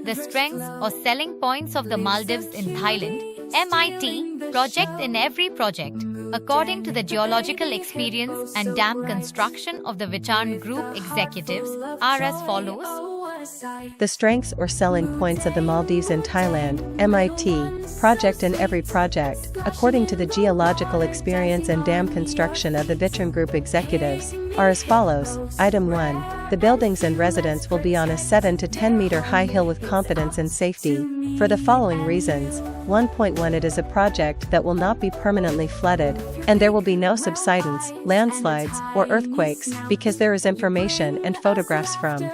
The strengths or selling points of the Maldives in Thailand, MIT, project in every project, according to the geological experience and dam construction of the Vicharn Group executives, are as follows. The strengths or selling points of the Maldives in Thailand, MIT, project in every project, according to the geological experience and dam construction of the Vicharn Group executives, are as follows. Item 1. The buildings and residents will be on a 7 to 10 meter high hill with confidence and safety, for the following reasons. 1.1 It is a project that will not be permanently flooded, and there will be no subsidence, landslides, or earthquakes, because there is information and photographs from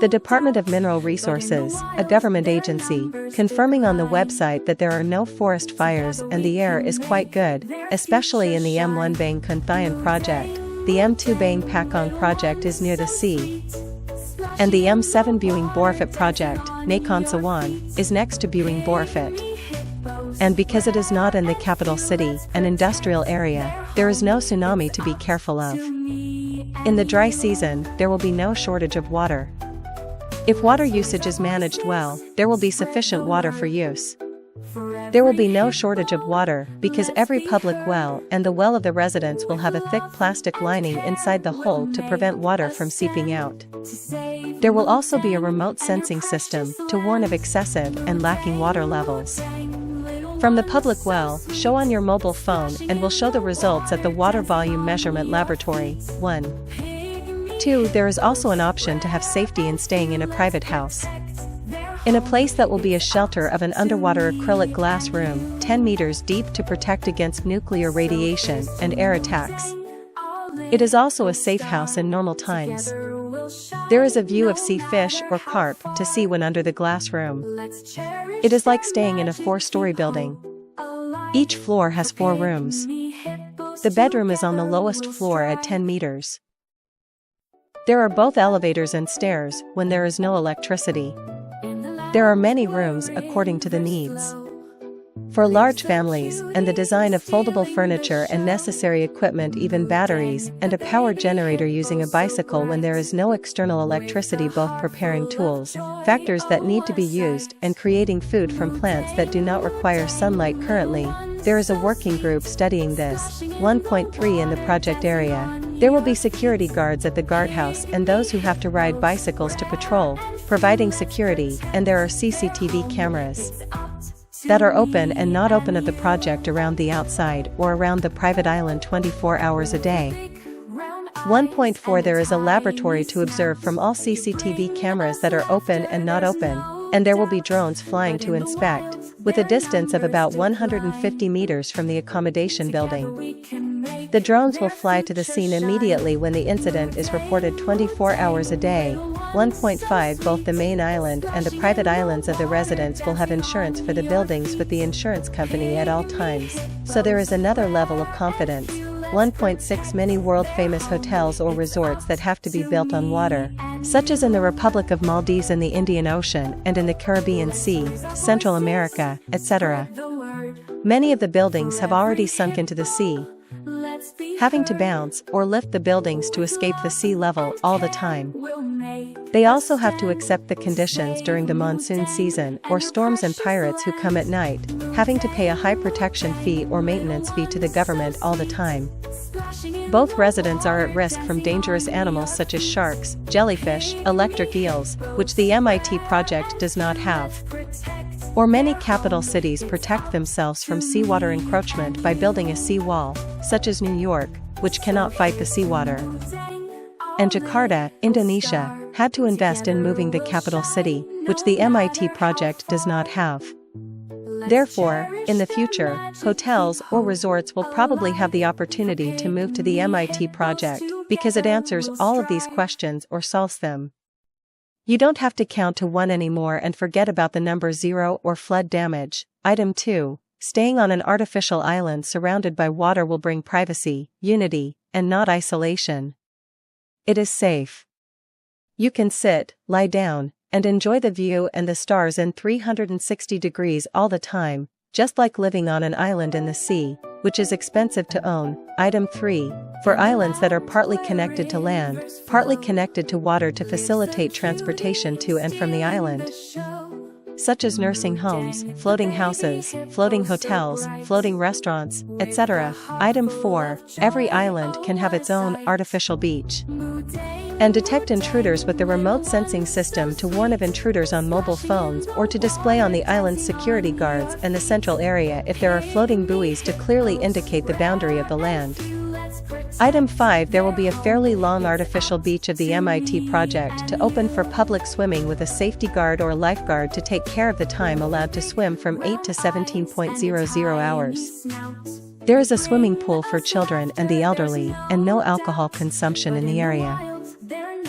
the Department of Mineral Resources, a government agency, confirming on the website that there are no forest fires and the air is quite good, especially in the M1 Bang Kunthayan project. The M2 Bang Pakong project is near the sea, and the M7 Bueng Borafit project, Nakhon Sawan, is next to Bueng Borafit. And because it is not in the capital city, an industrial area, there is no tsunami to be careful of. In the dry season, there will be no shortage of water. If water usage is managed well, there will be sufficient water for use. There will be no shortage of water, because every public well and the well of the residents will have a thick plastic lining inside the hole to prevent water from seeping out. There will also be a remote sensing system to warn of excessive and lacking water levels from the public well. Show on your mobile phone and will show the results at the water volume measurement laboratory. 1. 2. There is also an option to have safety in staying in a private house, in a place that will be a shelter of an underwater acrylic glass room 10 meters deep to protect against nuclear radiation and air attacks. It is also a safe house in normal times. There is a view of sea fish or carp to see when under the glass room. It is like staying in a 4-story building. Each floor has 4 rooms. The bedroom is on the lowest floor at 10 meters. There are both elevators and stairs when there is no electricity. There are many rooms according to the needs. For large families, and the design of foldable furniture and necessary equipment, even batteries, and a power generator using a bicycle when there is no external electricity, both preparing tools, factors that need to be used, and creating food from plants that do not require sunlight currently. There is a working group studying this. 1.3 In the project area, there will be security guards at the guardhouse and those who have to ride bicycles to patrol, providing security, and there are CCTV cameras that are open and not open of the project around the outside or around the private island 24 hours a day. 1.4 There is a laboratory to observe from all CCTV cameras that are open and not open, and there will be drones flying to inspect, with a distance of about 150 meters from the accommodation building. The drones will fly to the scene immediately when the incident is reported 24 hours a day. 1.5 Both the main island and the private islands of the residents will have insurance for the buildings with the insurance company at all times, so there is another level of confidence. 1.6 Many world-famous hotels or resorts that have to be built on water, such as in the Republic of Maldives in the Indian Ocean and in the Caribbean Sea, Central America, etc. Many of the buildings have already sunk into the sea, having to bounce or lift the buildings to escape the sea level all the time. They also have to accept the conditions during the monsoon season or storms and pirates who come at night, having to pay a high protection fee or maintenance fee to the government all the time. Both residents are at risk from dangerous animals such as sharks, jellyfish, electric eels, which the MIT project does not have. Or many capital cities protect themselves from seawater encroachment by building a seawall, such as New York, which cannot fight the seawater. And Jakarta, Indonesia, had to invest in moving the capital city, which the MIT project does not have. Therefore, in the future, hotels or resorts will probably have the opportunity to move to the MIT project, because it answers all of these questions or solves them. You don't have to count to 1 anymore and forget about the number 0 or flood damage. Item 2. Staying on an artificial island surrounded by water will bring privacy, unity, and not isolation. It is safe. You can sit, lie down, and enjoy the view and the stars in 360 degrees all the time, just like living on an island in the sea, which is expensive to own. Item 3. For islands that are partly connected to land, partly connected to water to facilitate transportation to and from the island, such as nursing homes, floating houses, floating hotels, floating restaurants, etc. Item 4. Every island can have its own artificial beach and detect intruders with the remote sensing system to warn of intruders on mobile phones or to display on the island's security guards and the central area if there are floating buoys to clearly indicate the boundary of the land. Item 5. There will be a fairly long artificial beach of the MIT project to open for public swimming with a safety guard or lifeguard to take care of the time allowed to swim from 8 to 17.00 hours. There is a swimming pool for children and the elderly, and no alcohol consumption in the area.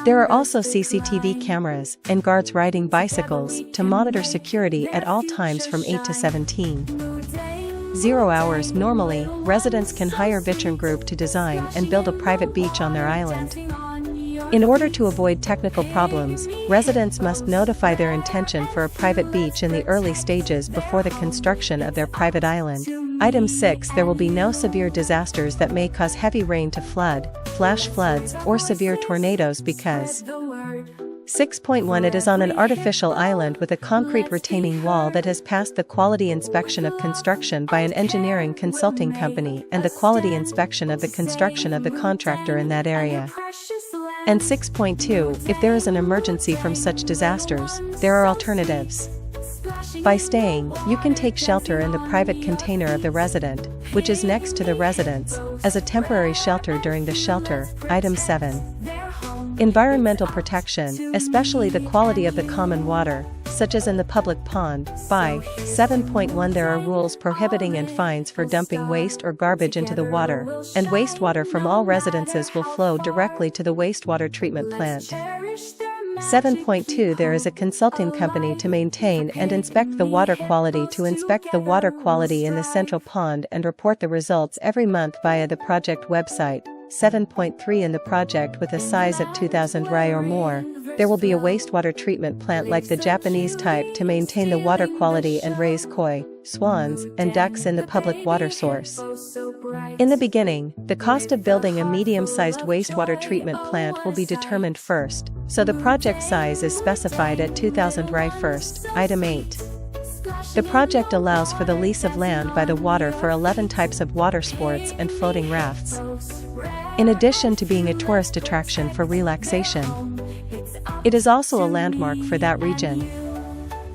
There are also CCTV cameras and guards riding bicycles to monitor security at all times from 8 to 17:00 hours. Normally, residents can hire Vicharn Group to design and build a private beach on their island. In order to avoid technical problems, residents must notify their intention for a private beach in the early stages before the construction of their private island. Item 6. There will be no severe disasters that may cause heavy rain to flood, flash floods, or severe tornadoes because 6.1. It is on an artificial island with a concrete retaining wall that has passed the quality inspection of construction by an engineering consulting company and the quality inspection of the construction of the contractor in that area. And 6.2. If there is an emergency from such disasters, there are alternatives. By staying, you can take shelter in the private container of the resident, which is next to the residence, as a temporary shelter during the shelter. Item 7. Environmental protection, especially the quality of the common water, such as in the public pond. By 7.1. There are rules prohibiting and fines for dumping waste or garbage into the water, and wastewater from all residences will flow directly to the wastewater treatment plant. 7.2. There is a consulting company to maintain and inspect the water quality in the central pond and report the results every month via the project website. 7.3. In the project with a size of 2,000 rai or more, there will be a wastewater treatment plant like the Japanese type to maintain the water quality and raise koi, swans, and ducks in the public water source. In the beginning, the cost of building a medium-sized wastewater treatment plant will be determined first, so the project size is specified at 2,000 rai first. Item 8. The project allows for the lease of land by the water for 11 types of water sports and floating rafts, in addition to being a tourist attraction for relaxation. It is also a landmark for that region.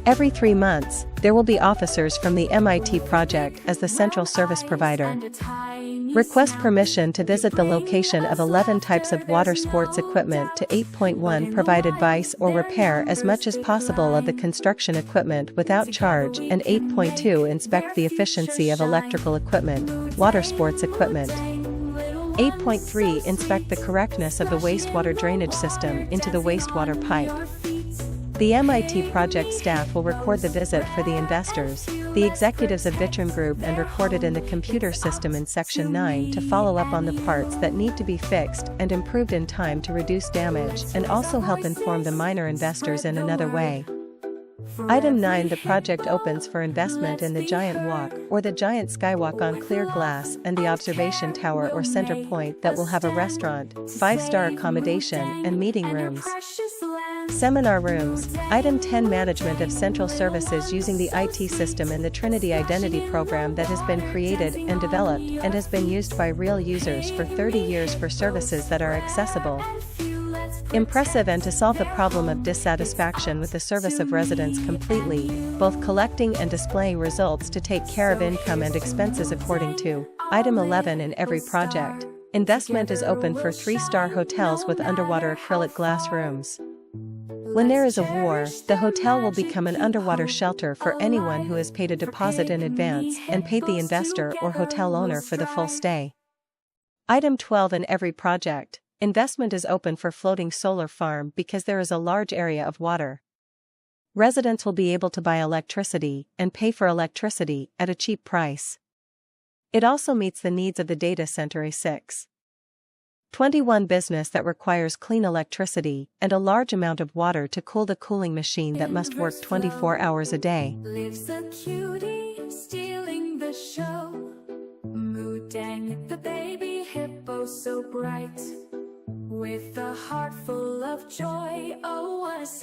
Every 3 months, there will be officers from the MIT project as the central service provider. Request permission to visit the location of 11 types of water sports equipment to 8.1. Provide advice or repair as much as possible of the construction equipment without charge, and 8.2. Inspect the efficiency of electrical equipment, water sports equipment. 8.3. Inspect the correctness of the wastewater drainage system into the wastewater pipe. The MIT project staff will record the visit for the investors, the executives of Vicharn Group, and record it in the computer system in Section 9 to follow up on the parts that need to be fixed and improved in time to reduce damage and also help inform the minor investors in another way. Item 9. The project opens for investment in the Giant Walk or the Giant Skywalk on clear glass and the observation tower or center point that will have a restaurant, 5-star accommodation, and meeting rooms. Seminar rooms. Item 10. Management of central services using the IT system in the Trinity Identity program that has been created and developed and has been used by real users for 30 years for services that are accessible, impressive, and to solve the problem of dissatisfaction with the service of residents completely, both collecting and displaying results to take care of income and expenses according to. Item 11. In every project, investment is open for 3-star hotels with underwater acrylic glass rooms. When there is a war, the hotel will become an underwater shelter for anyone who has paid a deposit in advance and paid the investor or hotel owner for the full stay. Item 12. In every project, investment is open for floating solar farm because there is a large area of water. Residents will be able to buy electricity and pay for electricity at a cheap price. It also meets the needs of the data center A6. 21. Business that requires clean electricity and a large amount of water to cool the cooling machine that must work 24 hours a day. stealing the show. Moodang, the baby hippo so bright, with a heart full of joy. Oh, what a sight.